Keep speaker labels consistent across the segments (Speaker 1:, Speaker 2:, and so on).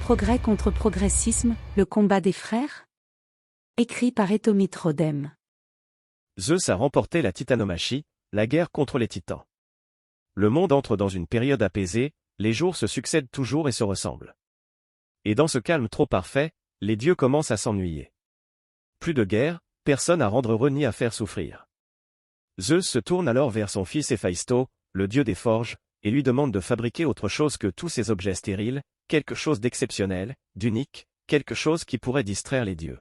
Speaker 1: Progrès contre progressisme, le combat des frères? Écrit par Etomit Rodem.
Speaker 2: Zeus a remporté la titanomachie, la guerre contre les titans. Le monde entre dans une période apaisée, les jours se succèdent toujours et se ressemblent. Et dans ce calme trop parfait, les dieux commencent à s'ennuyer. Plus de guerre, personne à rendre heureux ni à faire souffrir. Zeus se tourne alors vers son fils Héphaïsto, le dieu des forges, et lui demande de fabriquer autre chose que tous ces objets stériles, quelque chose d'exceptionnel, d'unique, quelque chose qui pourrait distraire les dieux.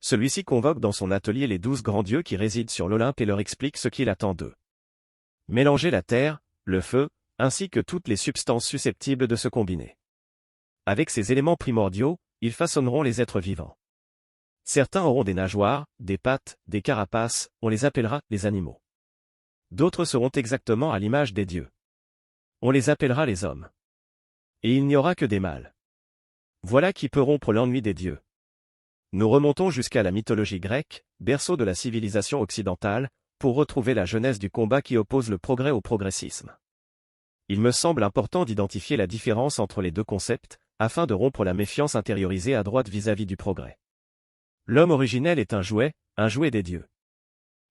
Speaker 2: Celui-ci convoque dans son atelier les 12 grands dieux qui résident sur l'Olympe et leur explique ce qu'il attend d'eux. Mélanger la terre, le feu, ainsi que toutes les substances susceptibles de se combiner. Avec ces éléments primordiaux, ils façonneront les êtres vivants. Certains auront des nageoires, des pattes, des carapaces, on les appellera les animaux. D'autres seront exactement à l'image des dieux. On les appellera les hommes. Et il n'y aura que des mâles. Voilà qui peut rompre l'ennui des dieux. Nous remontons jusqu'à la mythologie grecque, berceau de la civilisation occidentale, pour retrouver la genèse du combat qui oppose le progrès au progressisme. Il me semble important d'identifier la différence entre les deux concepts, afin de rompre la méfiance intériorisée à droite vis-à-vis du progrès. L'homme originel est un jouet des dieux.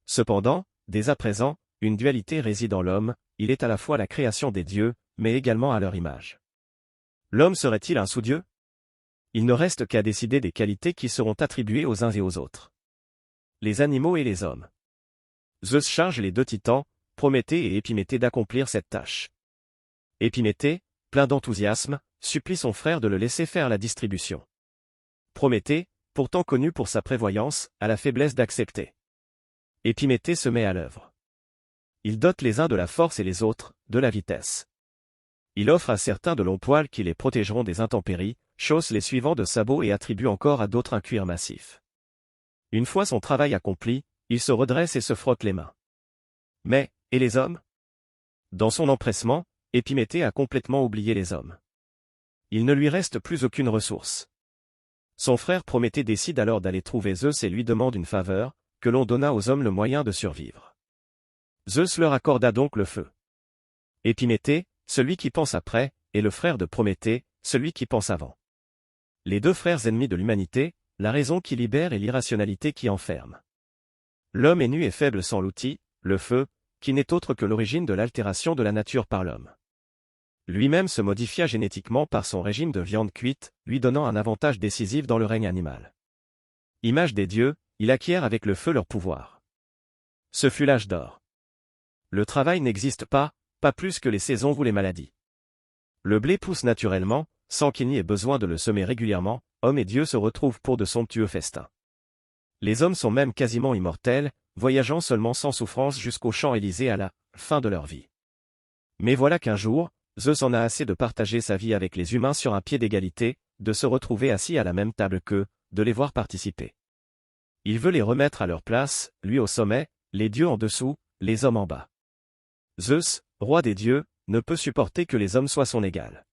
Speaker 2: Cependant, dès à présent, une dualité réside en l'homme, il est à la fois la création des dieux, mais également à leur image. L'homme serait-il un sous-dieu? Il ne reste qu'à décider des qualités qui seront attribuées aux uns et aux autres. Les animaux et les hommes. Zeus charge les deux titans, Prométhée et Épiméthée d'accomplir cette tâche. Épiméthée, plein d'enthousiasme, supplie son frère de le laisser faire la distribution. Prométhée, pourtant connu pour sa prévoyance, a la faiblesse d'accepter. Épiméthée se met à l'œuvre. Il dote les uns de la force et les autres, de la vitesse. Il offre à certains de longs poils qui les protégeront des intempéries, chausse les suivants de sabots et attribue encore à d'autres un cuir massif. Une fois son travail accompli, il se redresse et se frotte les mains. Mais, et les hommes? Dans son empressement, Épiméthée a complètement oublié les hommes. Il ne lui reste plus aucune ressource. Son frère Prométhée décide alors d'aller trouver Zeus et lui demande une faveur, que l'on donna aux hommes le moyen de survivre. Zeus leur accorda donc le feu. Épiméthée, celui qui pense après, est le frère de Prométhée, celui qui pense avant. Les deux frères ennemis de l'humanité, la raison qui libère et l'irrationalité qui enferme. L'homme est nu et faible sans l'outil, le feu, qui n'est autre que l'origine de l'altération de la nature par l'homme. Lui-même se modifia génétiquement par son régime de viande cuite, lui donnant un avantage décisif dans le règne animal. Image des dieux, il acquiert avec le feu leur pouvoir. Ce fut l'âge d'or. Le travail n'existe pas plus que les saisons ou les maladies. Le blé pousse naturellement, sans qu'il n'y ait besoin de le semer régulièrement, hommes et dieux se retrouvent pour de somptueux festins. Les hommes sont même quasiment immortels, voyageant seulement sans souffrance jusqu'au champ Élysée à la fin de leur vie. Mais voilà qu'un jour, Zeus en a assez de partager sa vie avec les humains sur un pied d'égalité, de se retrouver assis à la même table qu'eux, de les voir participer. Il veut les remettre à leur place, lui au sommet, les dieux en dessous, les hommes en bas. Zeus, roi des dieux, ne peut supporter que les hommes soient son égal.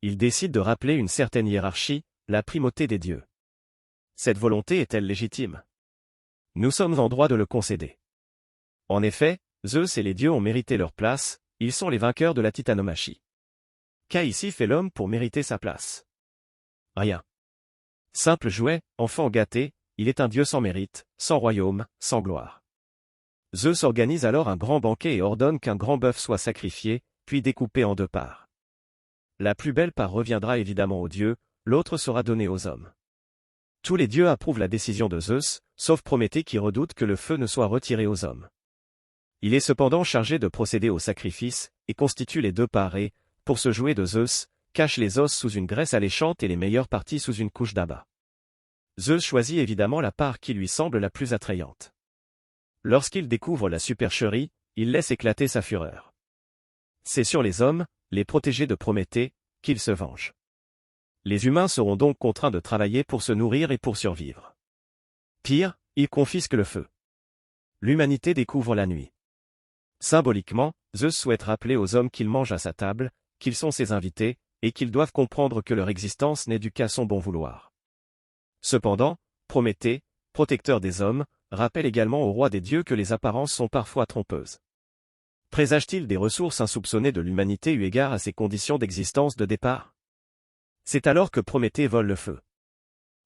Speaker 2: Il décide de rappeler une certaine hiérarchie, la primauté des dieux. Cette volonté est-elle légitime? Nous sommes en droit de le concéder. En effet, Zeus et les dieux ont mérité leur place, ils sont les vainqueurs de la titanomachie. Qu'a ici fait l'homme pour mériter sa place? Rien. Simple jouet, enfant gâté, il est un dieu sans mérite, sans royaume, sans gloire. Zeus organise alors un grand banquet et ordonne qu'un grand bœuf soit sacrifié, puis découpé en deux parts. La plus belle part reviendra évidemment aux dieux, l'autre sera donnée aux hommes. Tous les dieux approuvent la décision de Zeus, sauf Prométhée qui redoute que le feu ne soit retiré aux hommes. Il est cependant chargé de procéder au sacrifice, et constitue les deux parts et, pour se jouer de Zeus, cache les os sous une graisse alléchante et les meilleures parties sous une couche d'abat. Zeus choisit évidemment la part qui lui semble la plus attrayante. Lorsqu'il découvre la supercherie, il laisse éclater sa fureur. C'est sur les hommes, les protégés de Prométhée, qu'il se venge. Les humains seront donc contraints de travailler pour se nourrir et pour survivre. Pire, il confisque le feu. L'humanité découvre la nuit. Symboliquement, Zeus souhaite rappeler aux hommes qu'ils mangent à sa table, qu'ils sont ses invités, et qu'ils doivent comprendre que leur existence n'est due qu'à son bon vouloir. Cependant, Prométhée, protecteur des hommes, rappelle également au roi des dieux que les apparences sont parfois trompeuses. Présage-t-il des ressources insoupçonnées de l'humanité eu égard à ses conditions d'existence de départ? C'est alors que Prométhée vole le feu.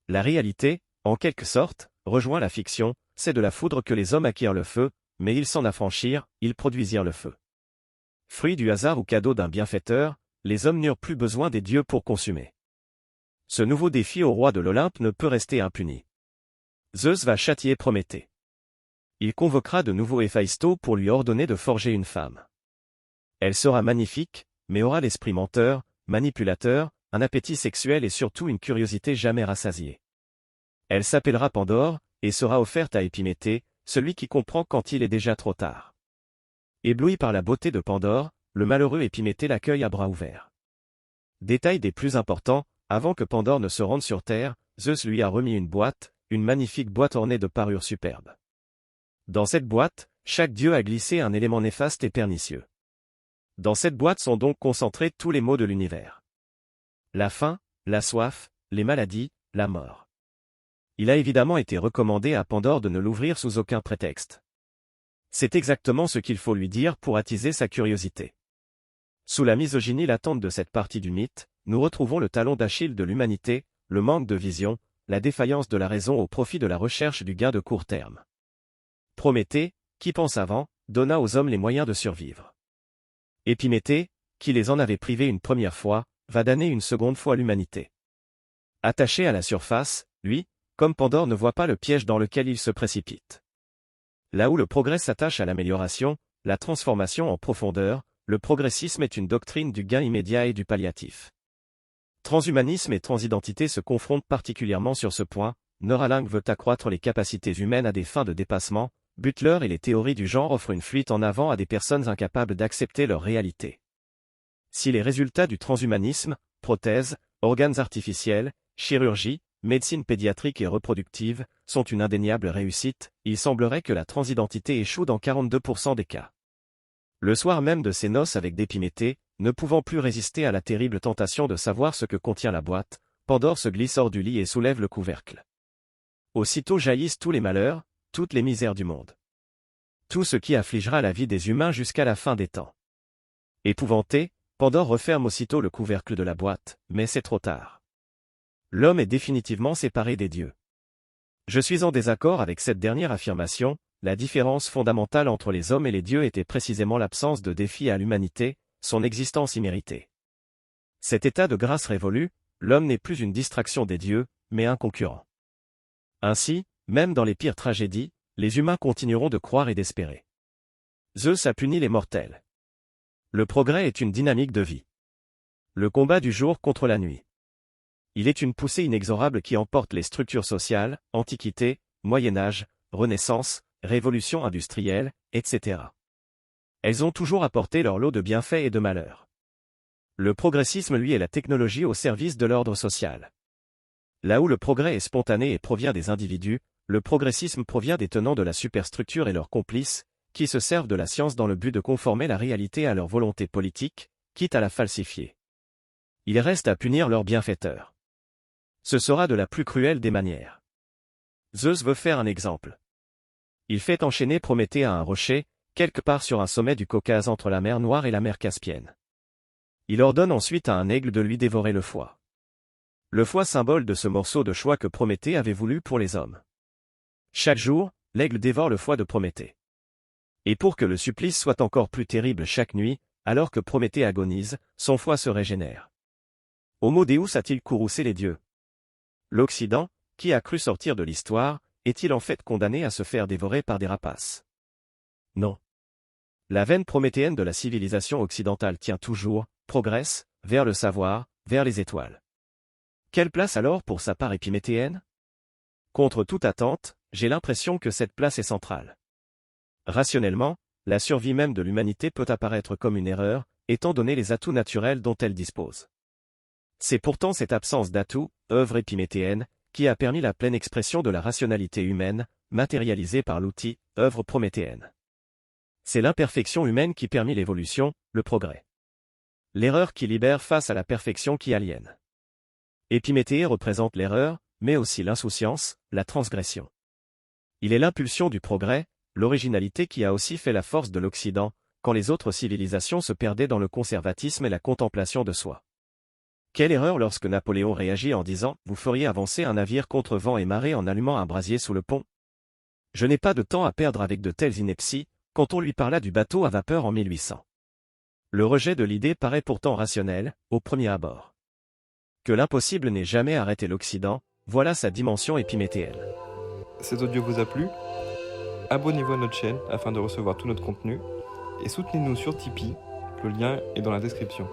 Speaker 2: La réalité, en quelque sorte, rejoint la fiction, c'est de la foudre que les hommes acquirent le feu, mais ils s'en affranchirent, ils produisirent le feu. Fruit du hasard ou cadeau d'un bienfaiteur, les hommes n'eurent plus besoin des dieux pour consumer. Ce nouveau défi au roi de l'Olympe ne peut rester impuni. Zeus va châtier Prométhée. Il convoquera de nouveau Héphaïsto pour lui ordonner de forger une femme. Elle sera magnifique, mais aura l'esprit menteur, manipulateur, un appétit sexuel et surtout une curiosité jamais rassasiée. Elle s'appellera Pandore, et sera offerte à Épiméthée, celui qui comprend quand il est déjà trop tard. Ébloui par la beauté de Pandore, le malheureux Épiméthée l'accueille à bras ouverts. Détail des plus importants, avant que Pandore ne se rende sur Terre, Zeus lui a remis une magnifique boîte ornée de parures superbes. Dans cette boîte, chaque dieu a glissé un élément néfaste et pernicieux. Dans cette boîte sont donc concentrés tous les maux de l'univers. La faim, la soif, les maladies, la mort. Il a évidemment été recommandé à Pandore de ne l'ouvrir sous aucun prétexte. C'est exactement ce qu'il faut lui dire pour attiser sa curiosité. Sous la misogynie latente de cette partie du mythe, nous retrouvons le talon d'Achille de l'humanité, le manque de vision, la défaillance de la raison au profit de la recherche du gain de court terme. Prométhée, qui pense avant, donna aux hommes les moyens de survivre. Épiméthée, qui les en avait privés une première fois, va damner une seconde fois l'humanité. Attaché à la surface, lui, comme Pandore ne voit pas le piège dans lequel il se précipite. Là où le progrès s'attache à l'amélioration, la transformation en profondeur, le progressisme est une doctrine du gain immédiat et du palliatif. Transhumanisme et transidentité se confrontent particulièrement sur ce point. Neuralink veut accroître les capacités humaines à des fins de dépassement. Butler et les théories du genre offrent une fuite en avant à des personnes incapables d'accepter leur réalité. Si les résultats du transhumanisme, prothèses, organes artificiels, chirurgie, médecine pédiatrique et reproductive, sont une indéniable réussite, il semblerait que la transidentité échoue dans 42% des cas. Le soir même de ses noces avec Épiméthée, ne pouvant plus résister à la terrible tentation de savoir ce que contient la boîte, Pandore se glisse hors du lit et soulève le couvercle. Aussitôt jaillissent tous les malheurs, toutes les misères du monde. Tout ce qui affligera la vie des humains jusqu'à la fin des temps. Épouvanté, Pandore referme aussitôt le couvercle de la boîte, mais c'est trop tard. L'homme est définitivement séparé des dieux. Je suis en désaccord avec cette dernière affirmation, la différence fondamentale entre les hommes et les dieux était précisément l'absence de défi à l'humanité, son existence imméritée. Cet état de grâce révolu, l'homme n'est plus une distraction des dieux, mais un concurrent. Ainsi, même dans les pires tragédies, les humains continueront de croire et d'espérer. Zeus a puni les mortels. Le progrès est une dynamique de vie. Le combat du jour contre la nuit. Il est une poussée inexorable qui emporte les structures sociales, Antiquité, Moyen-Âge, Renaissance, Révolution industrielle, etc. Elles ont toujours apporté leur lot de bienfaits et de malheurs. Le progressisme lui est la technologie au service de l'ordre social. Là où le progrès est spontané et provient des individus, le progressisme provient des tenants de la superstructure et leurs complices, qui se servent de la science dans le but de conformer la réalité à leur volonté politique, quitte à la falsifier. Il reste à punir leurs bienfaiteurs. Ce sera de la plus cruelle des manières. Zeus veut faire un exemple. Il fait enchaîner Prométhée à un rocher, quelque part sur un sommet du Caucase entre la mer Noire et la mer Caspienne. Il ordonne ensuite à un aigle de lui dévorer le foie. Le foie symbole de ce morceau de choix que Prométhée avait voulu pour les hommes. Chaque jour, l'aigle dévore le foie de Prométhée. Et pour que le supplice soit encore plus terrible chaque nuit, alors que Prométhée agonise, son foie se régénère. Homo Deus a-t-il courroucé les dieux? L'Occident, qui a cru sortir de l'histoire, est-il en fait condamné à se faire dévorer par des rapaces? Non. La veine prométhéenne de la civilisation occidentale tient toujours, progresse, vers le savoir, vers les étoiles. Quelle place alors pour sa part épiméthéenne? Contre toute attente, j'ai l'impression que cette place est centrale. Rationnellement, la survie même de l'humanité peut apparaître comme une erreur, étant donné les atouts naturels dont elle dispose. C'est pourtant cette absence d'atouts, œuvre épiméthéenne, qui a permis la pleine expression de la rationalité humaine, matérialisée par l'outil, œuvre prométhéenne. C'est l'imperfection humaine qui permit l'évolution, le progrès. L'erreur qui libère face à la perfection qui aliène. Épiméthée représente l'erreur, mais aussi l'insouciance, la transgression. Il est l'impulsion du progrès, l'originalité qui a aussi fait la force de l'Occident, quand les autres civilisations se perdaient dans le conservatisme et la contemplation de soi. Quelle erreur lorsque Napoléon réagit en disant « Vous feriez avancer un navire contre vent et marée en allumant un brasier sous le pont ». Je n'ai pas de temps à perdre avec de telles inepties, quand on lui parla du bateau à vapeur en 1800. Le rejet de l'idée paraît pourtant rationnel, au premier abord. Que l'impossible n'ait jamais arrêté l'Occident, voilà sa dimension épiméthéenne.
Speaker 3: Cet audio vous a plu? Abonnez-vous à notre chaîne afin de recevoir tout notre contenu et soutenez-nous sur Tipeee, le lien est dans la description.